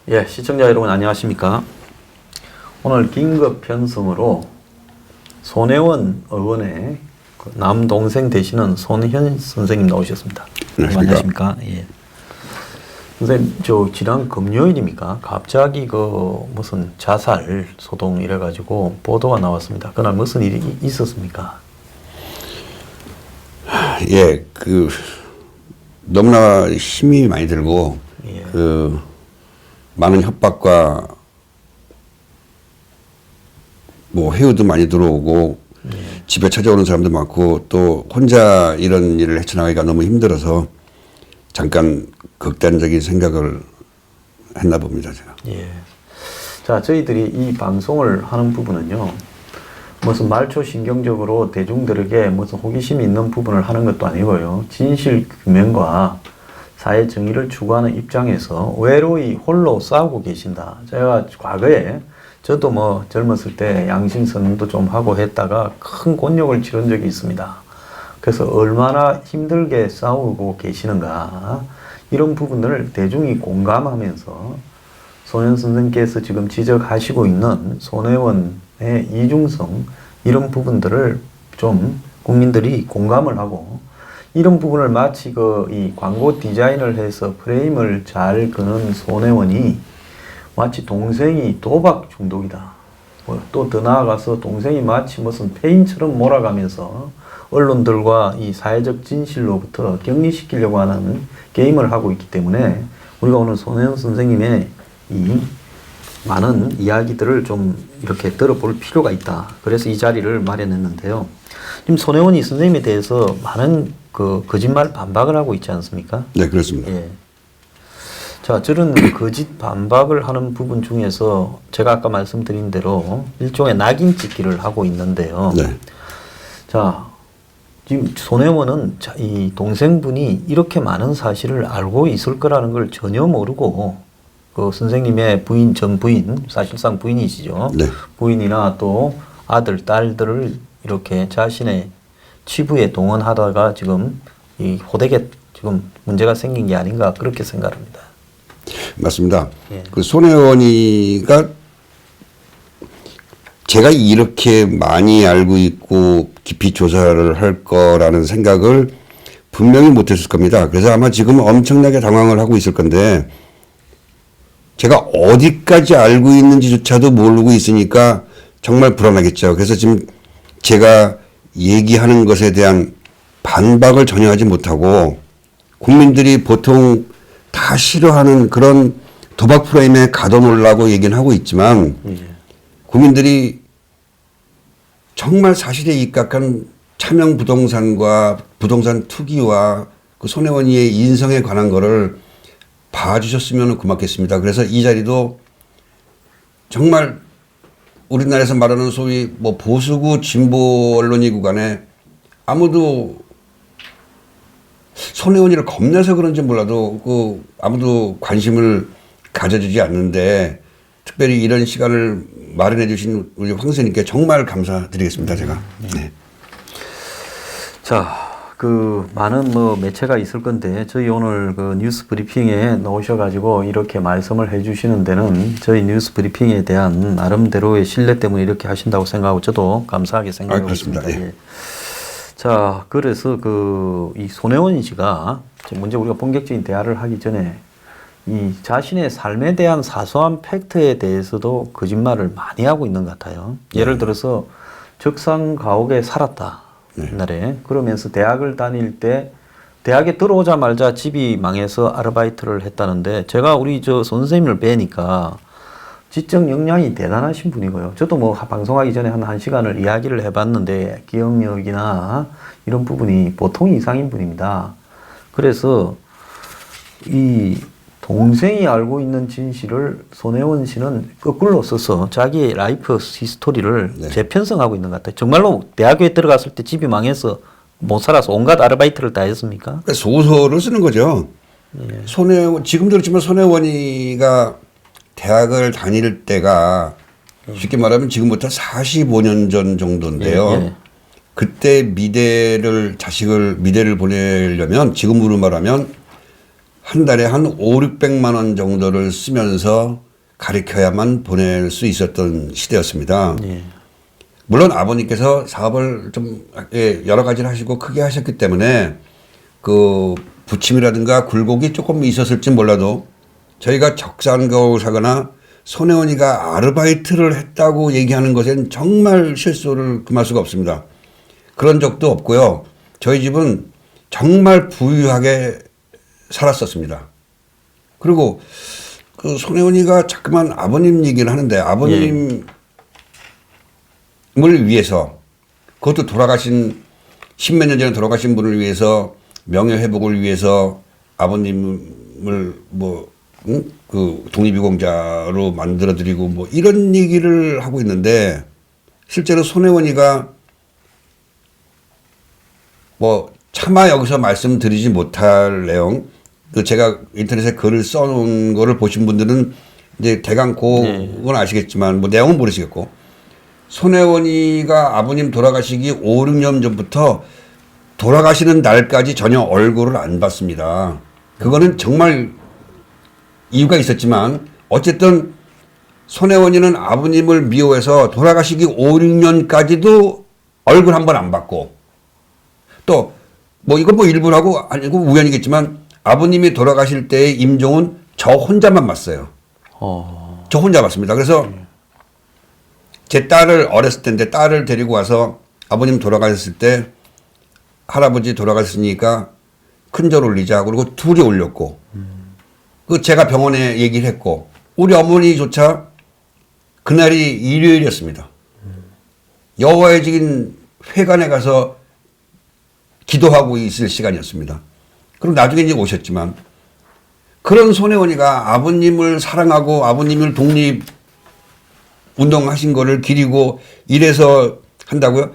예, 시청자 여러분 안녕하십니까? 오늘 긴급 편성으로 손혜원 의원의 남동생 되시는 손현 선생님 나오셨습니다. 안녕하십니까? 예. 선생님, 저 지난 금요일입니까? 갑자기 무슨 자살 소동 이래가지고 보도가 나왔습니다. 그날 무슨 일이 있었습니까? 예, 너무나 힘이 많이 들고, 예. 많은 협박과 회유도 많이 들어오고, 집에 찾아오는 사람도 많고, 또 혼자 이런 일을 헤쳐나가기가 너무 힘들어서 잠깐 극단적인 생각을 했나 봅니다, 제가. 예. 자, 저희들이 이 방송을 하는 부분은요, 무슨 말초신경적으로 대중들에게 무슨 호기심이 있는 부분을 하는 것도 아니고요. 진실 규명과 사회 정의를 추구하는 입장에서 외로이 홀로 싸우고 계신다. 제가 과거에 저도 젊었을 때 양심선언도 좀 하고 했다가 큰 곤욕을 치른 적이 있습니다. 그래서 얼마나 힘들게 싸우고 계시는가 이런 부분을 대중이 공감하면서 손현 선생께서 지금 지적하시고 있는 손혜원의 이중성 이런 부분들을 좀 국민들이 공감을 하고 이런 부분을 마치 이 광고 디자인을 해서 프레임을 잘 그는 손혜원이 마치 동생이 도박 중독이다. 또 더 나아가서 동생이 마치 무슨 페인처럼 몰아가면서 언론들과 이 사회적 진실로부터 격리시키려고 하는 게임을 하고 있기 때문에 우리가 오늘 손혜원 선생님의 이 많은 이야기들을 좀 이렇게 들어볼 필요가 있다. 그래서 이 자리를 마련했는데요. 지금 손혜원이 선생님에 대해서 많은 거짓말 반박을 하고 있지 않습니까? 네, 그렇습니다. 예. 자, 저런 거짓 반박을 하는 부분 중에서 제가 아까 말씀드린 대로 일종의 낙인 찍기를 하고 있는데요. 네. 자, 지금 손혜원은 이 동생분이 이렇게 많은 사실을 알고 있을 거라는 걸 전혀 모르고 선생님의 부인, 전 부인, 사실상 부인이시죠. 네. 부인이나 또 아들, 딸들을 이렇게 자신의 치부에 동원하다가 지금 이 호되게 지금 문제가 생긴 게 아닌가 그렇게 생각합니다. 맞습니다. 예. 손혜원이가 제가 이렇게 많이 알고 있고 깊이 조사를 할 거라는 생각을 분명히 못했을 겁니다. 그래서 아마 지금 엄청나게 당황을 하고 있을 건데 제가 어디까지 알고 있는지조차도 모르고 있으니까 정말 불안하겠죠. 그래서 지금 제가 얘기하는 것에 대한 반박을 전혀 하지 못하고 국민들이 보통 다 싫어하는 그런 도박 프레임에 가둬놓으려고 얘기는 하고 있지만 국민들이 정말 사실에 입각한 차명 부동산과 부동산 투기와 손혜원이의 인성에 관한 거를 봐주셨으면 고맙겠습니다. 그래서 이 자리도 정말 우리나라에서 말하는 소위 보수구 진보 언론이고 간에 아무도 손혜원이를 겁내서 그런지 몰라도 아무도 관심을 가져주지 않는데 특별히 이런 시간을 마련해 주신 우리 황 선생님께 정말 감사드리겠습니다. 제가. 네. 자, 많은 매체가 있을 건데 저희 오늘 뉴스 브리핑에 나오셔가지고 이렇게 말씀을 해주시는 데는 저희 뉴스 브리핑에 대한 나름대로의 신뢰 때문에 이렇게 하신다고 생각하고 저도 감사하게 생각하고 있습니다. 예. 자, 그래서 이 손혜원 씨가 먼저 우리가 본격적인 대화를 하기 전에 이 자신의 삶에 대한 사소한 팩트에 대해서도 거짓말을 많이 하고 있는 것 같아요. 예를 들어서 적산가옥에 살았다. 옛날에. 그러면서 대학을 다닐 때 대학에 들어오자마자 집이 망해서 아르바이트를 했다는데 제가 우리 선생님을 뵈니까 지적 역량이 대단하신 분이고요. 저도 방송하기 전에 한 시간을 이야기를 해봤는데 기억력이나 이런 부분이 보통 이상인 분입니다. 그래서 이 동생이 알고 있는 진실을 손혜원 씨는 거꾸로 써서 자기의 라이프 히스토리를 재편성하고 있는 것 같아요. 정말로 대학교에 들어갔을 때 집이 망해서 못 살아서 온갖 아르바이트를 다 했습니까? 소설을 쓰는 거죠. 손혜원, 지금도 그렇지만 손혜원이가 대학을 다닐 때가 쉽게 말하면 지금부터 45년 전 정도인데요. 그때 미대를 보내려면 지금으로 말하면 한 달에 한 5, 600만 원 정도를 쓰면서 가르쳐야만 보낼 수 있었던 시대였습니다. 예. 물론 아버님께서 사업을 좀 여러 가지를 하시고 크게 하셨기 때문에 그 부침이라든가 굴곡이 조금 있었을지 몰라도 저희가 적산가옥을 사거나 손혜원이가 아르바이트를 했다고 얘기하는 것엔 정말 실수를 금할 수가 없습니다. 그런 적도 없고요. 저희 집은 정말 부유하게 살았었습니다. 그리고 그 손혜원이가 자꾸만 아버님 얘기를 하는데 아버님을 위해서 그것도 돌아가신 십몇 년 전에 돌아가신 분을 위해서 명예회복을 위해서 아버님을 그 독립유공자로 만들어드리고 뭐 이런 얘기를 하고 있는데 실제로 손혜원이가 뭐 차마 여기서 말씀드리지 못할 내용 그 제가 인터넷에 글을 써놓은 거를 보신 분들은 이제 대강 그건 아시겠지만 뭐 내용은 모르시겠고 손혜원이가 아버님 돌아가시기 5, 6년 전부터 돌아가시는 날까지 전혀 얼굴을 안 봤습니다. 그거는 정말 이유가 있었지만 어쨌든 손혜원이는 아버님을 미워해서 돌아가시기 5, 6년까지도 얼굴 한 번 안 봤고 또 뭐 이건 뭐 일부라고 아니고 우연이겠지만 아버님이 돌아가실 때 임종은 저 혼자만 봤어요. 저 혼자 봤습니다. 그래서 제 딸을 어렸을 때인데 딸을 데리고 와서 아버님 돌아가셨을 때 할아버지 돌아가셨으니까 큰절 올리자 그러고 둘이 올렸고 그 제가 병원에 얘기를 했고 우리 어머니조차 그날이 일요일이었습니다. 여호와의 증인 회관에 가서 기도하고 있을 시간이었습니다. 그럼 나중에 이제 오셨지만 그런 손혜원이가 아버님을 사랑하고 아버님을 독립 운동하신 거를 기리고 이래서 한다고요?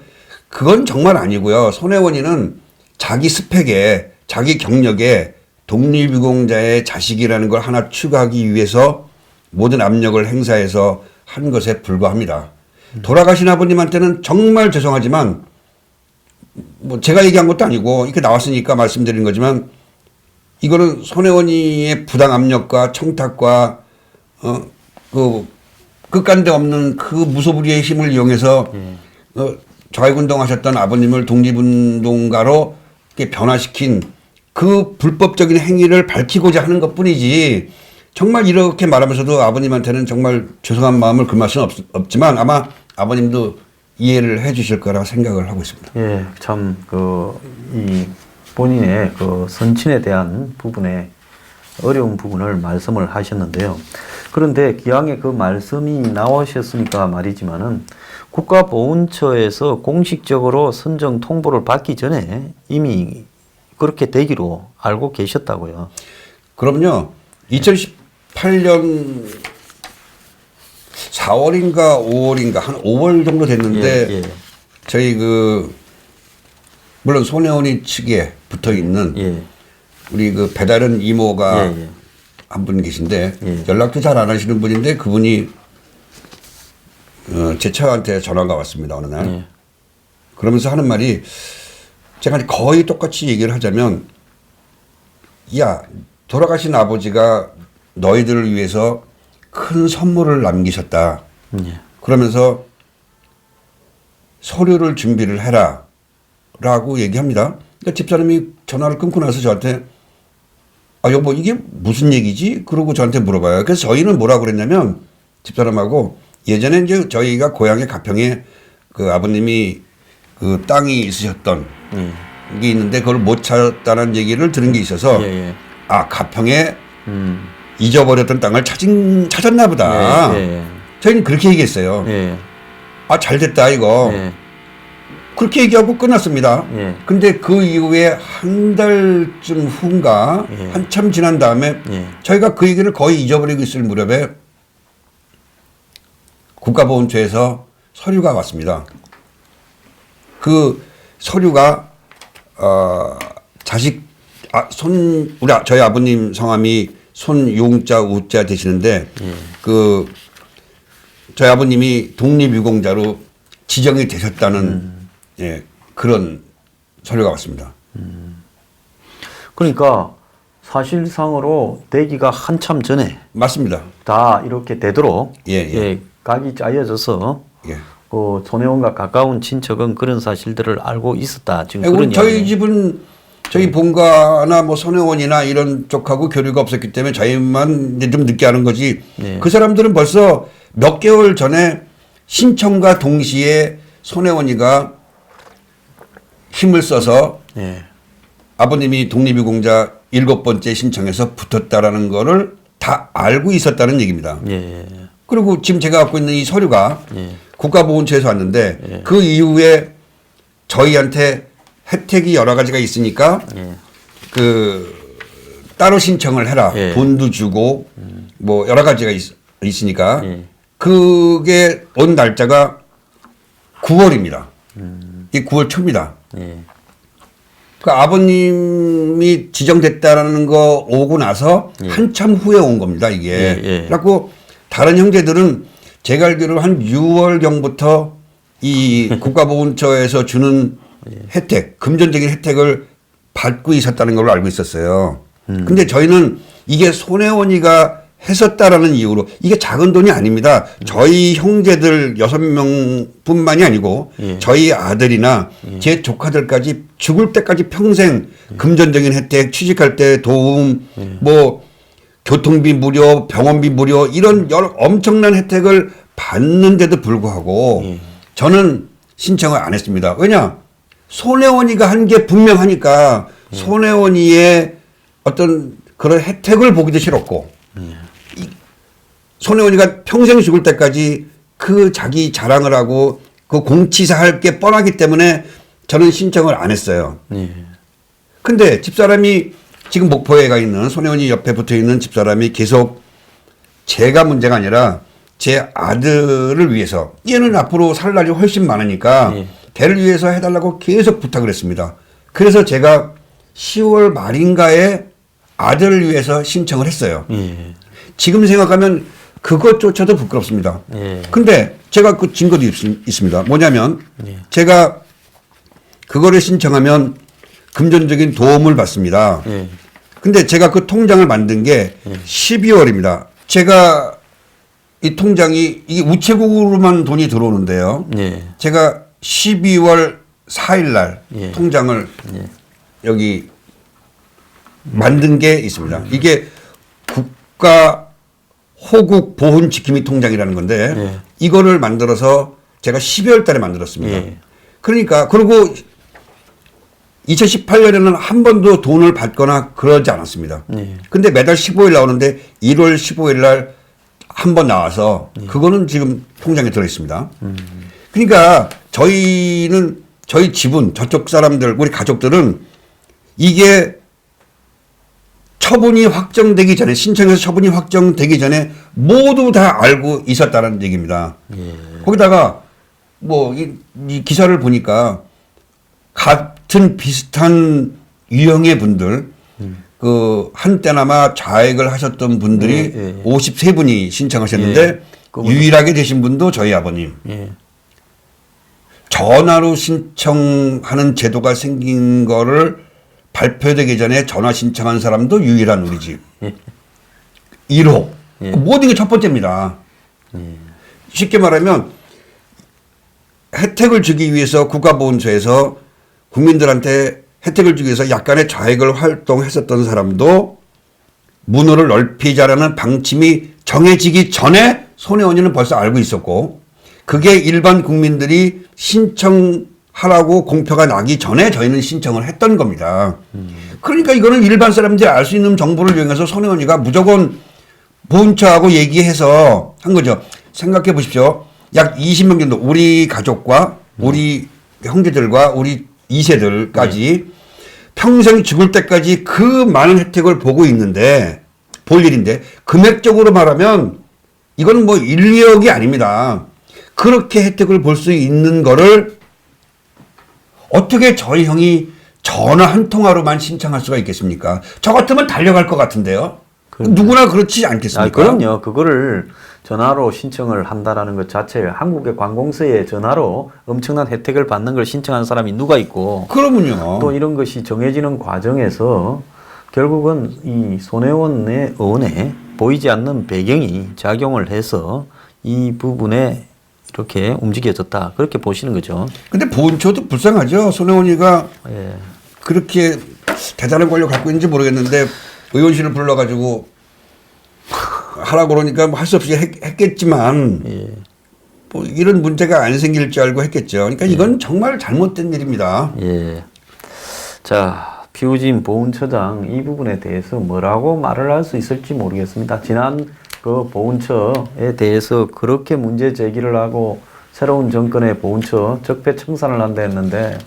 그건 정말 아니고요. 손혜원이는 자기 스펙에 자기 경력에 독립유공자의 자식이라는 걸 하나 추구하기 위해서 모든 압력을 행사해서 한 것에 불과합니다. 돌아가신 아버님한테는 정말 죄송하지만 뭐 제가 얘기한 것도 아니고 이렇게 나왔으니까 말씀드린 거지만 이거는 손혜원이의 부당 압력과 청탁과 그 끝간데 없는 그 무소불위의 힘을 이용해서 좌익운동하셨던 아버님을 독립운동가로 이렇게 변화시킨 그 불법적인 행위를 밝히고자 하는 것뿐이지 정말 이렇게 말하면서도 아버님한테는 정말 죄송한 마음을 금할 수는 없지만 아마 아버님도 이해를 해 주실 거라 생각을 하고 있습니다. 예, 참, 이 본인의 그 선친에 대한 부분에 어려운 부분을 말씀을 하셨는데요. 그런데 기왕에 그 말씀이 나오셨으니까 말이지만은 국가보훈처에서 공식적으로 선정 통보를 받기 전에 이미 그렇게 되기로 알고 계셨다고요. 그럼요. 2018년 4월인가 5월인가 한 5월 정도 됐는데 저희 물론 손혜원이 측에 붙어 있는 우리 그 배다른 이모가 한 분 계신데 연락도 잘 안 하시는 분인데 그분이 제 차한테 전화가 왔습니다. 어느 날. 그러면서 하는 말이 제가 거의 똑같이 얘기를 하자면 야 돌아가신 아버지가 너희들을 위해서 큰 선물을 남기셨다. 그러면서 서류를 준비를 해라 라고 얘기합니다. 그러니까 집사람이 전화를 끊고 나서 저한테 여보 이게 무슨 얘기지? 그러고 저한테 물어봐요. 그래서 저희는 뭐라고 그랬냐면 집사람하고 예전에 이제 저희가 고향의 가평에 그 아버님이 그 땅이 있으셨던 게 있는데 그걸 못 찾았다는 얘기를 들은 게 있어서 가평에 잊어버렸던 땅을 찾았나 보다. 저희는 그렇게 얘기했어요. 잘 됐다 이거. 그렇게 얘기하고 끝났습니다. 근데 그 이후에 한 달쯤 후인가 한참 지난 다음에 저희가 그 얘기를 거의 잊어버리고 있을 무렵에 국가보훈처에서 서류가 왔습니다. 그 서류가 저희 아버님 성함이 손용자 우자 되시는데 저희 아버님이 독립유공자로 지정이 되셨다는 그런 서류가 왔습니다. 그러니까 사실상으로 되기가 한참 전에 맞습니다. 다 이렇게 되도록 예. 각이 짜여져서 예. 그 손혜원과 가까운 친척은 그런 사실들을 알고 있었다. 지금 아이고, 그런 저희 이야기네. 집은 저희 본가나 뭐 손혜원이나 이런 쪽하고 교류가 없었기 때문에 저희만 이제 좀 늦게 하는 거지. 네. 그 사람들은 벌써 몇 개월 전에 신청과 동시에 손혜원이가 힘을 써서 예. 아버님이 독립유공자 7번째 신청해서 붙었다라는 거를 다 알고 있었다는 얘기입니다. 예. 그리고 지금 제가 갖고 있는 이 서류가 예. 국가보훈처에서 왔는데 예. 그 이후에 저희한테 혜택이 여러 가지가 있으니까 예. 그 따로 신청을 해라. 예. 돈도 주고 뭐 여러 가지가 있으니까 예. 그게 온 날짜가 9월입니다. 이 9월 초입니다. 예. 그 아버님이 지정됐다라는 거 오고 나서 예. 한참 후에 온 겁니다, 이게. 예, 예. 그래갖고 다른 형제들은 제가 알기로 한 6월경부터 이 국가보훈처에서 주는 혜택, 금전적인 혜택을 받고 있었다는 걸로 알고 있었어요. 근데 저희는 이게 손혜원이가 했었다라는 이유로 이게 작은 돈이 아닙니다. 저희 형제들 6명뿐만이 아니고 예. 저희 아들이나 제 조카들까지 죽을 때까지 평생 금전적인 혜택, 취직할 때 도움, 뭐 교통비 무료, 병원비 무료 이런 여러 엄청난 혜택을 받는데도 불구하고 저는 신청을 안 했습니다. 왜냐? 손혜원이가 한 게 분명하니까 손혜원이의 어떤 그런 혜택을 보기도 싫었고 손혜원이가 평생 죽을 때까지 그 자기 자랑을 하고 그 공치사 할 게 뻔하기 때문에 저는 신청을 안 했어요. 예. 근데 집사람이 지금 목포에 가 있는 손혜원이 옆에 붙어 있는 집사람이 계속 제가 문제가 아니라 제 아들을 위해서 얘는 앞으로 살 날이 훨씬 많으니까 예. 걔를 위해서 해달라고 계속 부탁을 했습니다. 그래서 제가 10월 말인가에 아들을 위해서 신청을 했어요. 예. 지금 생각하면 그것조차도 부끄럽습니다. 예. 근데 제가 그 증거도 있습니다. 뭐냐면 예. 제가 그거를 신청하면 금전적인 도움을 받습니다. 예. 근데 제가 그 통장을 만든 게 12월입니다. 제가 이 통장이 이게 우체국으로만 돈이 들어오는데요. 예. 제가 12월 4일 날 예. 통장을 예. 여기 만든 게 있습니다. 이게 국가 호국 보훈 지킴이 통장이라는 건데 예. 이거를 만들어서 제가 12월 달에 만들었습니다. 예. 그러니까 그리고 2018년에는 한 번도 돈을 받거나 그러지 않았습니다. 예. 근데 매달 15일 나오는데 1월 15일 날 한 번 나와서 그거는 지금 통장에 들어 있습니다. 그러니까 저희는 저희 집은 저쪽 사람들 우리 가족들은 이게 처분이 확정되기 전에 신청해서 처분이 확정되기 전에 모두 다 알고 있었다는 얘기입니다. 예. 거기다가 뭐 이 기사를 보니까 같은 비슷한 유형의 분들 그 한때나마 자액을 하셨던 분들이 예, 예. 53분이 신청하셨는데 예. 그분은- 유일하게 되신 분도 저희 아버님. 예. 전화로 신청하는 제도가 생긴 거를 발표되기 전에 전화 신청한 사람도 유일한 우리 집. 1호. 예. 모든 게 첫 번째입니다. 쉽게 말하면 혜택을 주기 위해서 국가보훈처에서 국민들한테 혜택을 주기 위해서 약간의 자액을 활동했었던 사람도 문호를 넓히자라는 방침이 정해지기 전에 손혜원이는 벌써 알고 있었고 그게 일반 국민들이 신청하라고 공표가 나기 전에 저희는 신청을 했던 겁니다. 그러니까 이거는 일반 사람들이 알 수 있는 정보를 이용해서 손혜원이가 무조건 보훈처하고 얘기해서 한 거죠. 생각해 보십시오. 약 20명 정도 우리 가족과 우리 형제들과 우리 2세들까지 평생 죽을 때까지 그 많은 혜택을 보고 있는데 볼 일인데 금액적으로 말하면 이건 뭐 1, 2억이 아닙니다. 그렇게 혜택을 볼 수 있는 거를 어떻게 저희 형이 전화 한 통화로만 신청할 수가 있겠습니까? 저 같으면 달려갈 것 같은데요. 누구나 그렇지 않겠습니까? 아, 그럼요. 그거를 전화로 신청을 한다라는 것 자체 한국의 관공서에 전화로 엄청난 혜택을 받는 걸 신청한 사람이 누가 있고 그러면요. 또 이런 것이 정해지는 과정에서 결국은 이 손혜원의 의원에 보이지 않는 배경이 작용을 해서 이 부분에 이렇게 움직여졌다. 그렇게 보시는 거죠. 근데 본처도 불쌍하죠. 손혜원이가 예. 그렇게 대단한 권력 갖고 있는지 모르겠는데 의원실을 불러가지고 하라고 그러니까 뭐 할 수 없이 했겠지만 예. 뭐 이런 문제가 안 생길 줄 알고 했겠죠. 그러니까 이건 정말 잘못된 일입니다. 예. 자, 피우진 보훈처장 이 부분에 대해서 뭐라고 말을 할 수 있을지 모르겠습니다. 지난 그 보훈처에 대해서 그렇게 문제 제기를 하고 새로운 정권의 보훈처 적폐청산을 한다 했는데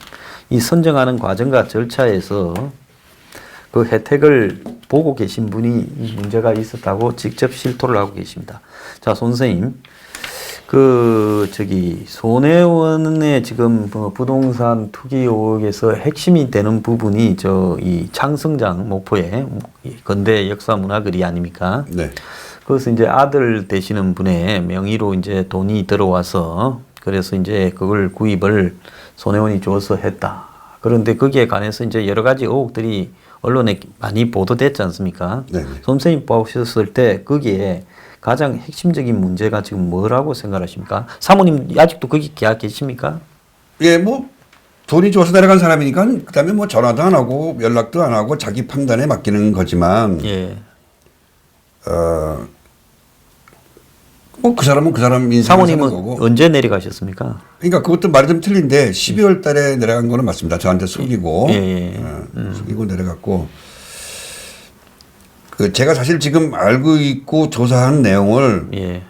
이 선정하는 과정과 절차에서 그 혜택을 보고 계신 분이 문제가 있었다고 직접 실토를 하고 계십니다. 자, 손 선생님. 손혜원의 지금 부동산 투기 의혹에서 핵심이 되는 부분이 이 창성장 목포의 건대 역사 문화거리 아닙니까? 네. 그것은 이제 아들 되시는 분의 명의로 이제 돈이 들어와서 그래서 이제 그걸 구입을 손혜원이 줘서 했다. 그런데 거기에 관해서 이제 여러 가지 의혹들이 언론에 많이 보도됐지 않습니까? 네. 선생님 보셨을 때 거기에 가장 핵심적인 문제가 지금 뭐라고 생각하십니까? 사모님 아직도 거기 계십니까? 예, 뭐 돈이 줘서 내려간 사람이니까 그다음에 뭐 전화도 안 하고 연락도 안 하고 자기 판단에 맡기는 거지만 예. 뭐 그 사람은 그 사람 인생을 사는 사모님은 거고. 언제 내려가셨습니까? 그러니까 그것도 말이 좀 틀린데 12월 달에 내려간 거는 맞습니다. 저한테 속이고 속이고 내려갔고 그 제가 사실 지금 알고 있고 조사한 내용을 예.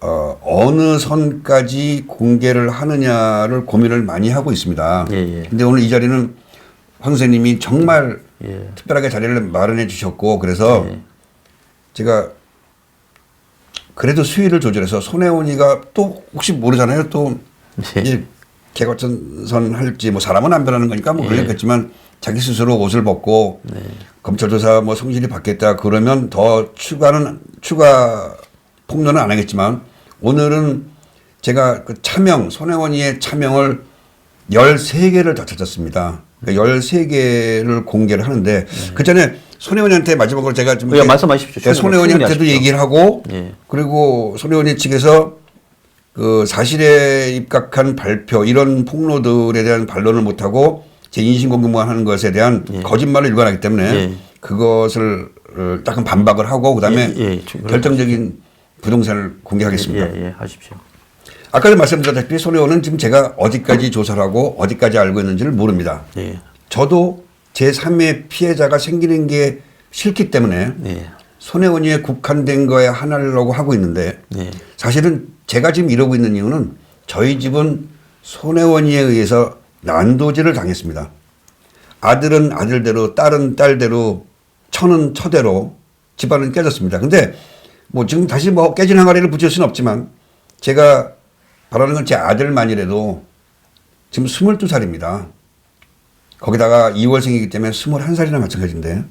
어느 선까지 공개를 하느냐를 고민을 많이 하고 있습니다. 예. 근데 오늘 이 자리는 황 선생님이 정말 예. 특별하게 자리를 마련해 주셨고 그래서 예. 제가 그래도 수위를 조절해서 손혜원이가 또 혹시 모르잖아요. 또 예. 개과천선 할지 뭐 사람은 안 변하는 거니까 뭐 예. 그러겠지만 자기 스스로 옷을 벗고 네. 검찰 조사 뭐 성실히 받겠다 그러면 더 추가 폭로는 안 하겠지만 오늘은 제가 그 차명 손혜원이의 차명을 13개를 더 찾았습니다. 그러니까 13개를 공개를 하는데 그 전에 손혜원이한테 마지막으로 제가 좀 말씀하십시오. 손혜원이한테도 얘기를 하고 예. 그리고 손혜원이 측에서 그 사실에 입각한 발표 이런 폭로들에 대한 반론을 못하고 제 인신공격만 하는 것에 대한 거짓말을 일관하기 때문에 그것을 약간 반박을 하고 그다음에 결정적인 부동산을 공개하겠습니다. 예, 하십시오. 아까도 말씀드렸다시피 손혜원은 지금 제가 어디까지 조사를 하고 어디까지 알고 있는지를 모릅니다. 예. 저도 제3의 피해자가 생기는 게 싫기 때문에 손혜원이에 국한된 거에 하나라고 하고 있는데 사실은 제가 지금 이러고 있는 이유는 저희 집은 손혜원이에 의해서 난도질을 당했습니다. 아들은 아들대로 딸은 딸대로 처는 처대로 집안은 깨졌습니다. 근데 뭐 지금 다시 뭐 깨진 항아리를 붙일 수는 없지만 제가 바라는 건 제 아들만이라도 지금 22살입니다. 거기다가 2월생이기 때문에 21살이나 마찬가지인데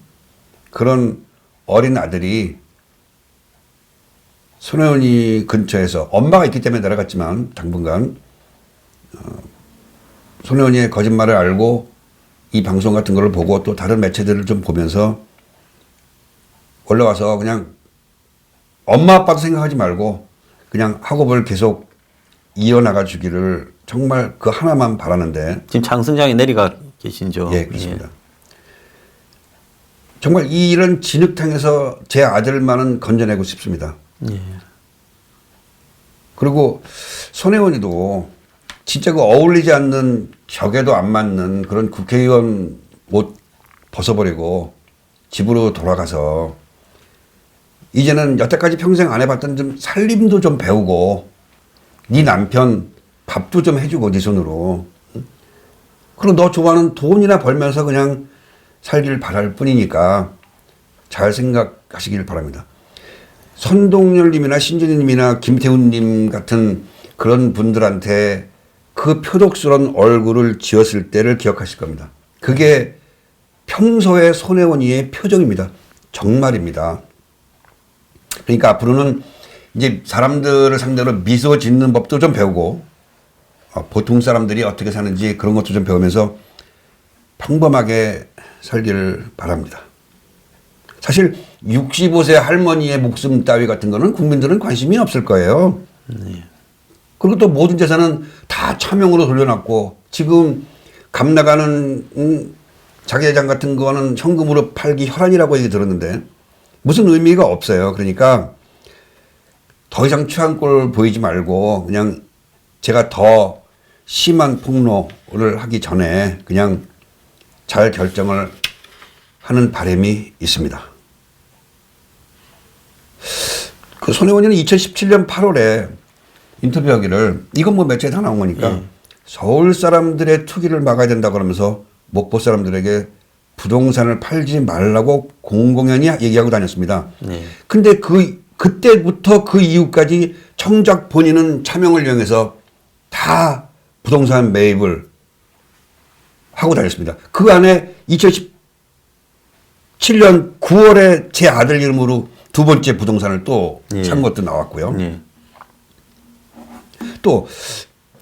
그런 어린 아들이 손혜원이 근처에서 엄마가 있기 때문에 내려갔지만 당분간 손혜원이의 거짓말을 알고 이 방송 같은 걸 보고 또 다른 매체들을 좀 보면서 올라와서 그냥 엄마 아빠도 생각하지 말고 그냥 학업을 계속 이어나가 주기를 정말 그 하나만 바라는데 지금 창성장에 내려가 계신죠. 예, 그렇습니다. 정말 이런 진흙탕에서 제 아들만은 건져내고 싶습니다. 예. 그리고 손혜원이도 진짜 그 어울리지 않는 격에도 안 맞는 그런 국회의원 옷 벗어버리고 집으로 돌아가서 이제는 여태까지 평생 안 해봤던 좀 살림도 좀 배우고 네 남편 밥도 좀 해주고 네 손으로 그리고 너 좋아하는 돈이나 벌면서 그냥 살기를 바랄 뿐이니까 잘 생각하시길 바랍니다. 선동열님이나 신진희님이나 김태훈님 같은 그런 분들한테 그 표독스러운 얼굴을 지었을 때를 기억하실 겁니다. 그게 평소의 손혜원이의 표정입니다. 정말입니다. 그러니까 앞으로는 이제 사람들을 상대로 미소 짓는 법도 좀 배우고 보통 사람들이 어떻게 사는지 그런 것도 좀 배우면서 평범하게 살기를 바랍니다. 사실 65세 할머니의 목숨 따위 같은 거는 국민들은 관심이 없을 거예요. 그리고 또 모든 재산은 다 차명으로 돌려놨고 지금 값 나가는 자개장 같은 거는 현금으로 팔기 혈안이라고 얘기 들었는데 무슨 의미가 없어요. 그러니까 더 이상 취한 꼴 보이지 말고 그냥 제가 더 심한 폭로를 하기 전에 그냥 잘 결정을 하는 바람이 있습니다. 그 손혜원이는 2017년 8월에 인터뷰하기를 이건 뭐 매체에 다 나온 거니까 서울 사람들의 투기를 막아야 된다 그러면서 목포 사람들에게 부동산을 팔지 말라고 공공연히 얘기하고 다녔습니다. 근데 그때부터 그 이후까지 정작 본인은 차명을 이용해서 다 부동산 매입을 하고 다녔습니다. 그 안에 2017년 9월에 제 아들 이름으로 두 번째 부동산을 또 산 것도 나왔고요. 또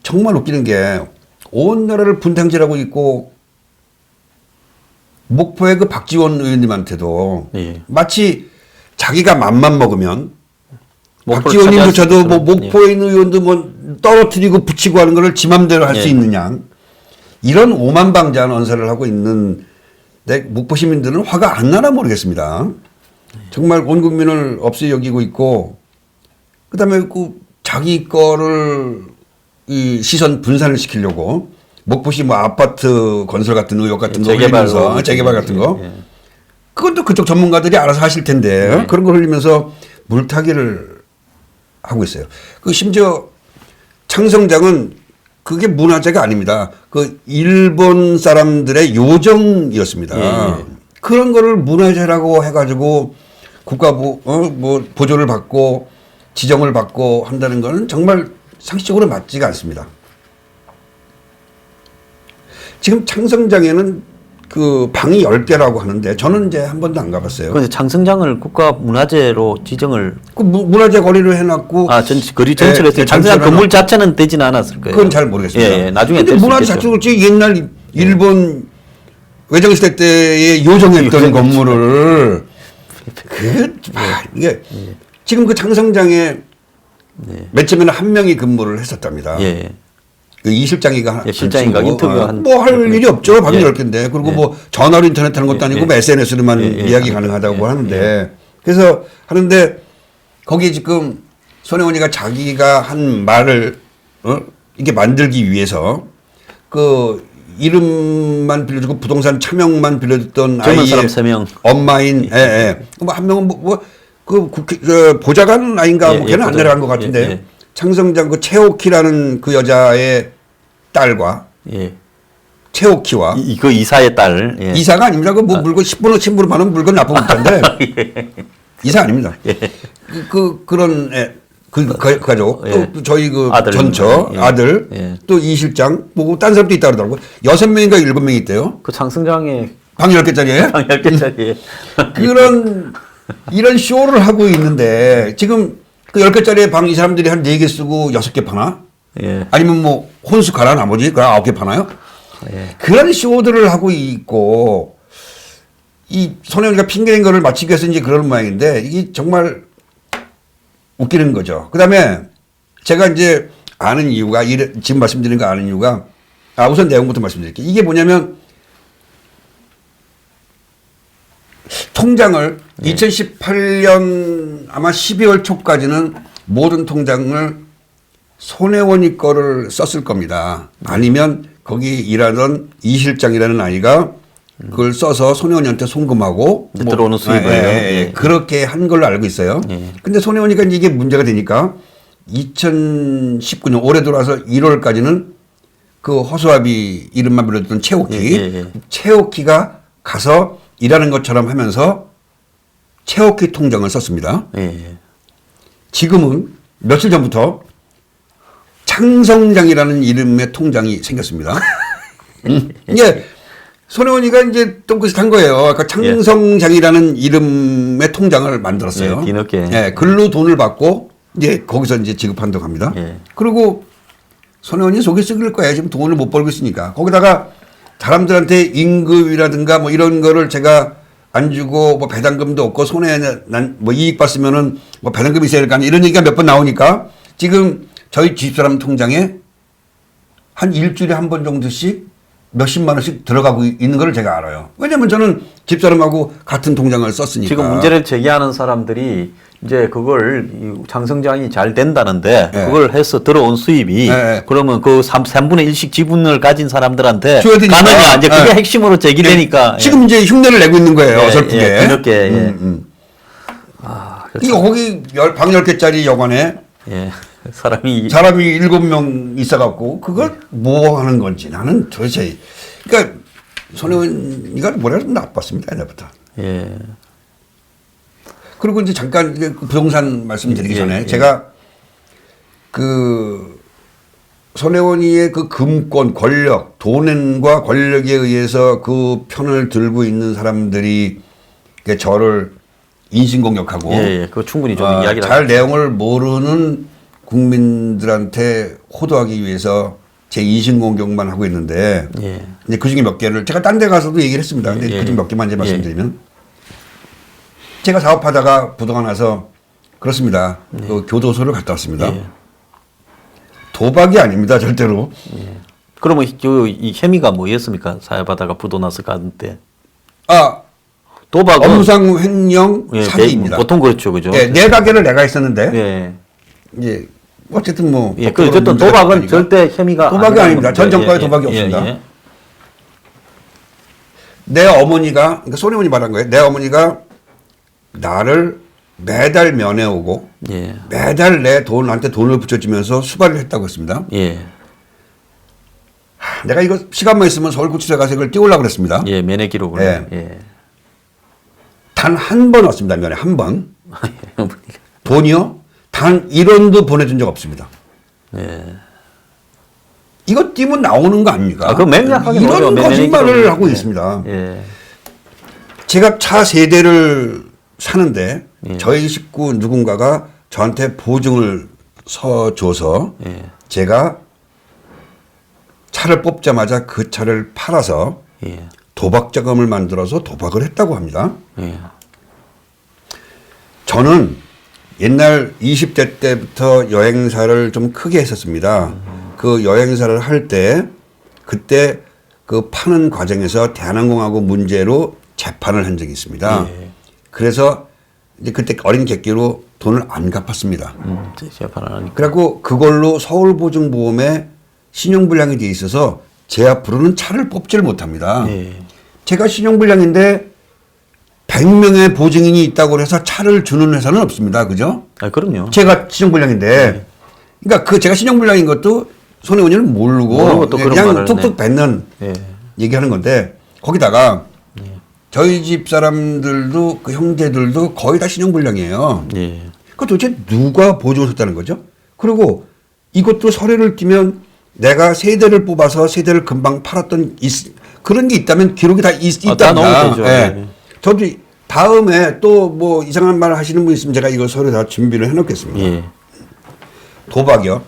정말 웃기는 게 온 나라를 분탕질하고 있고 목포의 그 박지원 의원님한테도 마치 자기가 맘만 먹으면 박지원님조차도 뭐 목포에 있는 의원도 뭐 떨어뜨리고 붙이고 하는 거를 지 맘대로 할 수 있느냐 이런 오만방자한 언사를 하고 있는 목포 시민들은 화가 안 나나 모르겠습니다. 정말 온 국민을 없이 여기고 있고 그다음에 그 자기 거를 이 시선 분산을 시키려고 목포시 뭐 아파트 건설 같은 의혹 같은 거 흘리면서 재개발 같은 거 그것도 그쪽 전문가들이 알아서 하실 텐데 그런 걸 흘리면서 물타기를 하고 있어요. 그 심지어 창성장은 그게 문화재가 아닙니다. 그 일본 사람들의 요정이었습니다. 그런 거를 문화재라고 해가지고 국가 뭐 보조를 받고 지정을 받고 한다는 거는 정말 상식적으로 맞지가 않습니다. 지금 창성장에는 그 방이 10개라고 하는데 저는 이제 한 번도 안 가봤어요. 그런데 창성장을 국가문화재로 지정을 그 문화재 거리로 해놨고 거리 전체로 했어요. 창성장 건물 자체는 되지는 않았을 거예요. 그건 잘 모르겠습니다. 나중에 근데 문화재 자체가 그렇지 옛날 일본 외정시대 때에 요정했던 건물을 이게 지금 그 창성장에 맨 처음에는 한 명이 근무를 했었답니다. 그 이 실장이가 실장인가 인터뷰한 뭐 할 일이 없죠. 방이 10개인데 그리고 뭐 전화로 인터넷 하는 것도 아니고 뭐 SNS로만 이야기 가능하다고 하는데 그래서 하는데 거기에 지금 손혜원이가 자기가 한 말을 이렇게 만들기 위해서 그 이름만 빌려주고 부동산 차명만 빌려줬던 젊은 아이의 사람 3명 엄마인 뭐 한 명은 그 보좌관 아닌가 뭐 걔는 안 내려간 것 같은데 창성장 그 최옥희라는 그 여자의 딸과 최옥희와 그 이사의 딸 이사가 아닙니다. 그 뭐 물건 10분의 침부로 파는 물건 나쁜 것인데 이사 아닙니다. 그런 그 가족 또 저희 그 아들, 전처 아들 또 이 실장 뭐 딴 사람도 있다 그러더라고요. 6명인가 7명이 있대요. 그 창성장에 방 10개짜리예요? 방 10개짜리 이런 쇼를 하고 있는데 지금 그 10개짜리 방 이 사람들이 한 4개 쓰고 6개 파나? 아니면 뭐 혼수 가라 나머지 그럼 9개 파나요? 그런 쇼들을 하고 있고 이 손혜원이가 핑계낸 거를 맞추기 위해서 이제 그런 모양인데 이게 정말 웃기는 거죠. 그 다음에 제가 이제 아는 이유가 지금 말씀드린 거 아는 이유가 우선 내용부터 말씀드릴게요. 이게 뭐냐면 통장을 2018년 아마 12월 초까지는 모든 통장을 손혜원이 거를 썼을 겁니다. 아니면 거기 일하던 이 실장이라는 아이가 그걸 써서 손혜원이한테 송금하고 들어오는 수입을 그렇게 한 걸로 알고 있어요. 근데 손혜원이가 이게 문제가 되니까 2019년 올해 들어와서 1월까지는 그 허수아비 이름만 불러줬던 최옥희 최옥희가 가서 일하는 것처럼 하면서 최옥희 통장을 썼습니다. 지금은 며칠 전부터 창성장이라는 이름의 통장이 생겼습니다. 이게 손혜원이가 이제 똥긋한 거예요. 그러니까 창성장이라는 이름의 통장을 만들었어요. 뒤늦게. 글로 돈을 받고 이제 거기서 이제 지급한다고 합니다. 그리고 손혜원이 속이 썩을 거야. 지금 돈을 못 벌고 있으니까. 거기다가 사람들한테 임금이라든가 뭐 이런 거를 제가 안 주고 뭐 배당금도 없고 손해 난 뭐 이익 봤으면은 뭐 배당금이 있어야 될 거 아니야 이런 얘기가 몇 번 나오니까 지금 저희 집사람 통장에 한 일주일에 한 번 정도씩 몇십만 원씩 들어가고 있는 걸 제가 알아요. 왜냐면 저는 집사람하고 같은 통장을 썼으니까. 지금 문제를 제기하는 사람들이 이제 그걸 이 장성장이 잘 된다는데 네. 그걸 해서 들어온 수입이 네. 그러면 그 3분의 1씩 지분을 가진 사람들한테 줘야 되니까. 가느냐 이제 그게 네. 핵심으로 제기되니까 지금 이제 흉내를 내고 있는 거예요. 어설프게. 그렇게 이거 거기 방 10개짜리 여관에 예. 사람이 사람이 7명 있어갖고 그걸 뭐 하는 건지 나는 도대체 그러니까 손혜원이가 뭐라 좀 나빴습니다 옛날부터. 예. 그리고 이제 잠깐 이제 그 부동산 말씀드리기 예, 전에 예. 제가 그 손혜원이의 그 금권 권력 돈과 권력에 의해서 그 편을 들고 있는 사람들이 저를 인신공격하고 예. 그거 충분히 좀 이야기를 잘 내용을 모르는 국민들한테 호도하기 위해서 제 인신공격만 하고 있는데 예. 이제 그 중에 몇 개를 제가 딴 데 가서도 얘기를 했습니다. 근데 예. 그 중 몇 개만 이제 말씀드리면 제가 사업하다가 부도가 나서 그렇습니다. 그 교도소를 갔다 왔습니다. 예. 도박이 아닙니다. 절대로. 그러면 이 혐의가 뭐였습니까? 사회바다가 부도 나서 가는 때 도박은 업무상 횡령 예, 사기입니다. 보통 그렇죠, 그죠? 네, 내 가게를 내가 했었는데 예. 이제 어쨌든 뭐 예, 그 어쨌든 도박은 절대 혐의가 도박이 아닙니다. 전 예, 정권에 예, 도박이 예, 없습니다. 예. 내 어머니가 그러니까 손혜원이 말한 거예요. 내 어머니가 나를 매달 면회 오고 예. 매달 나한테 돈을 붙여주면서 수발을 했다고 했습니다. 예. 내가 이거 시간만 있으면 서울구치소에 가서 이걸 띄우려고 그랬습니다. 예, 면회 기록을. 예. 예. 단 한 번 왔습니다. 면회 한 번. 어머니가. 돈이요? 단 1원도 보내준 적 없습니다. 예. 이거 띄면 나오는 거 아닙니까? 그 맹약하게 이런 나오죠. 거짓말을 면회 하고 기록을. 있습니다. 예. 제가 차 3대를 사는데 예. 저희 식구 누군가가 저한테 보증을 서줘서 예. 제가 차를 뽑자마자 그 차를 팔아서 예. 도박 자금을 만들어서 도박을 했다고 합니다. 예. 저는 옛날 20대 때부터 여행사를 좀 크게 했었습니다. 그 여행사를 할 때 그때 그 파는 과정에서 대한항공하고 문제로 재판을 한 적이 있습니다. 예. 그래서 이제 그때 어린 객기로 돈을 안 갚았습니다. 재판을 하니까. 그래갖고 그걸로 서울보증보험에 신용불량이 돼 있어서 제 앞으로는 차를 뽑지를 못합니다. 예. 제가 신용불량인데 100명의 보증인이 있다고 해서 차를 주는 회사는 없습니다. 그죠? 아, 그럼요. 제가 신용불량인데 그러니까 그 제가 신용불량인 것도 손혜원이는 모르고 또 그런 그냥 말을, 툭툭 뱉는 예. 얘기하는 건데 거기다가 저희 집 사람들도 그 형제들도 거의 다 신용불량이에요. 예. 그 도대체 누가 보증을 줬다는 거죠? 그리고 이것도 서류를 띄면 내가 세대를 뽑아서 세대를 금방 팔았던 그런 게 있다면 기록이 다 다 있답니다. 넣으면 되죠. 예. 예. 저도 다음에 또 뭐 이상한 말 하시는 분 있으면 제가 이거 서류 다 준비를 해놓겠습니다. 예. 도박이요.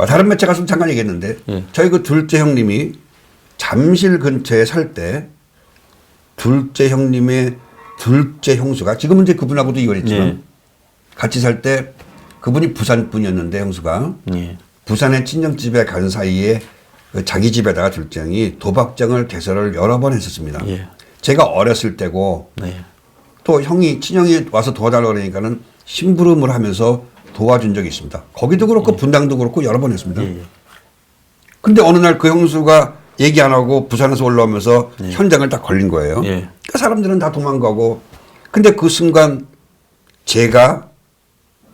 다른 매체 가서 잠깐 얘기했는데 예. 저희 그 둘째 형님이 잠실 근처에 살 때 둘째 형님의 둘째 형수가 지금은 이제 그분하고도 이혼했지만 예. 같이 살 때 그분이 부산 분이었는데 형수가 예. 부산의 친정집에 간 사이에 그 자기 집에다가 둘째 형이 도박장을 개설을 여러 번 했었습니다. 예. 제가 어렸을 때고 네. 또 친형이 와서 도와달라고 그러니까는 심부름을 하면서 도와준 적이 있습니다. 거기도 그렇고 분당도 그렇고 여러 번 했습니다. 예. 근데 어느 날 그 형수가 얘기 안 하고 부산에서 올라오면서 현장을 딱 걸린 거예요. 예. 그 사람들은 다 도망가고 근데 그 순간 제가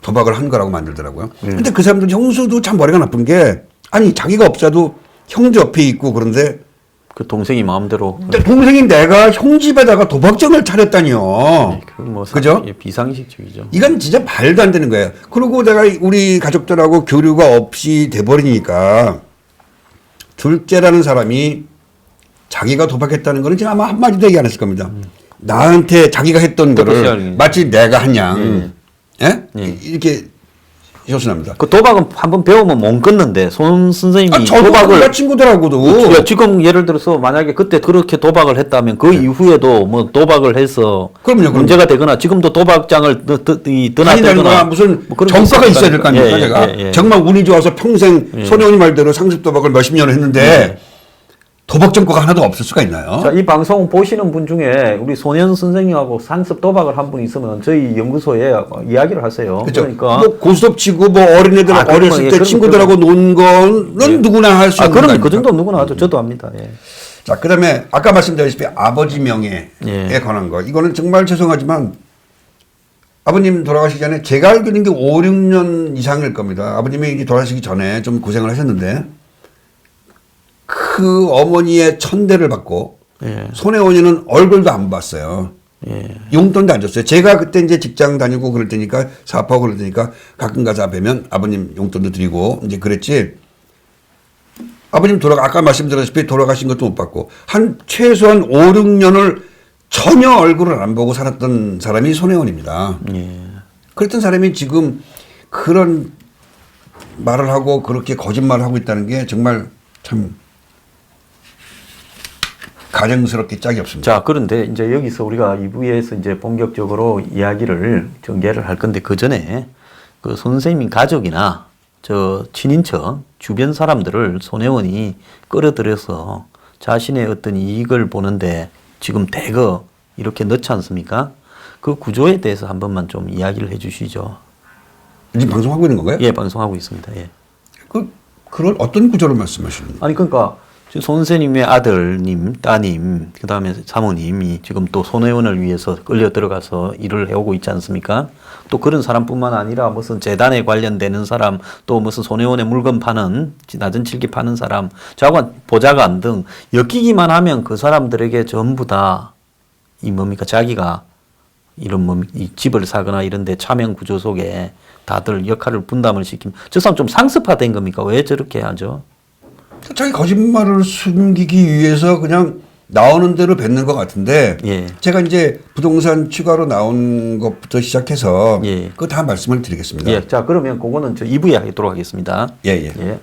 도박을 한 거라고 만들더라고요. 근데 그 사람들 형수도 참 머리가 나쁜 게 아니 자기가 없어도 형제 옆에 있고 그런데 그 동생이 마음대로. 근데 동생이 내가 형 집에다가 도박장을 차렸다니요. 그뭐 그죠? 비상식적이죠. 이건 진짜 말도 안 되는 거예요. 그리고 내가 우리 가족들하고 교류가 없이 돼버리니까 둘째라는 사람이 자기가 도박했다는 거는 지금 아마 한마디도 얘기 안 했을 겁니다. 나한테 자기가 했던 거를 시작이. 마치 내가 한 양, 예? 예. 이렇게 효순합니다. 그 도박은 한번 배우면 못 끊는데 손 선생님이 저도 도박을 친구들하고도 야, 지금 예를 들어서 만약에 그때 그렇게 도박을 했다면 그 이후에도 뭐 도박을 해서 그럼요. 문제가 되거나 지금도 도박장을 다니다거나 드나들거나 무슨 뭐 그런 정가가 게 있어야 될 거 아닙니까? 예, 제가 예, 예. 정말 운이 좋아서 평생 손혜원이 말대로 상습 도박을 몇십 년을 했는데 도박 전과가 하나도 없을 수가 있나요? 자, 이 방송 보시는 분 중에 우리 손현 선생님하고 상습 도박을 한 분 있으면 저희 연구소에 이야기를 하세요. 그렇죠. 그러니까 뭐 고스톱 치고 뭐 어린애들 그러면 어렸을 예, 때 그러면 친구들하고 논 거는 누구나 할 수 있는 그럼 거 그 정도 아닙니까? 누구나 하죠. 저도 합니다. 예. 자, 그다음에 아까 말씀드렸다시피 아버지 명예에 예. 관한 거. 이거는 정말 죄송하지만 아버님 돌아가시기 전에 제가 알고 있는 게 5, 6년 이상일 겁니다. 아버님이 이제 돌아가시기 전에 좀 고생을 하셨는데 그 어머니의 천대를 받고 예. 손혜원이는 얼굴도 안 봤어요. 예. 용돈도 안 줬어요. 제가 그때 이제 직장 다니고 그럴 때니까 사업하고 그럴 때니까 가끔 가서 뵈면 아버님 용돈도 드리고 이제 그랬지. 아버님 아까 말씀드렸다시피 돌아가신 것도 못 받고 한 최소한 5, 6년을 전혀 얼굴을 안 보고 살았던 사람이 손혜원입니다. 예. 그랬던 사람이 지금 그런 말을 하고 그렇게 거짓말을 하고 있다는 게 정말 참 가정스럽게 짝이 없습니다. 자, 그런데 이제 여기서 우리가 2부에서 이제 본격적으로 이야기를 전개를 할 건데 그 전에 그 선생님 가족이나 저 친인척 주변 사람들을 손혜원이 끌어들여서 자신의 어떤 이익을 보는데 지금 대거 이렇게 넣지 않습니까? 그 구조에 대해서 한 번만 좀 이야기를 해 주시죠. 지금 방송하고 있는 건가요? 예, 방송하고 있습니다. 예. 그런 어떤 구조를 말씀하시는 거예요? 아니 그러니까 지금 손 선생님의 아들님, 따님, 그다음에 사모님이 지금 또 손혜원을 위해서 끌려 들어가서 일을 해오고 있지 않습니까? 또 그런 사람뿐만 아니라 무슨 재단에 관련되는 사람, 또 무슨 손혜원의 물건 파는 낮은 칠기 파는 사람, 자관 보좌관 등 엮이기만 하면 그 사람들에게 전부 다 이 뭡니까 자기가 이런 이 집을 사거나 이런데 차명 구조 속에 다들 역할을 분담을 시키면 저 사람 좀 상습화된 겁니까? 왜 저렇게 하죠? 자기 거짓말을 숨기기 위해서 그냥 나오는 대로 뱉는 것 같은데 예. 제가 이제 부동산 추가로 나온 것부터 시작해서 예. 그거 다 말씀을 드리겠습니다. 예, 자 그러면 그거는 저 2부에 하도록 하겠습니다. 예, 예. 예.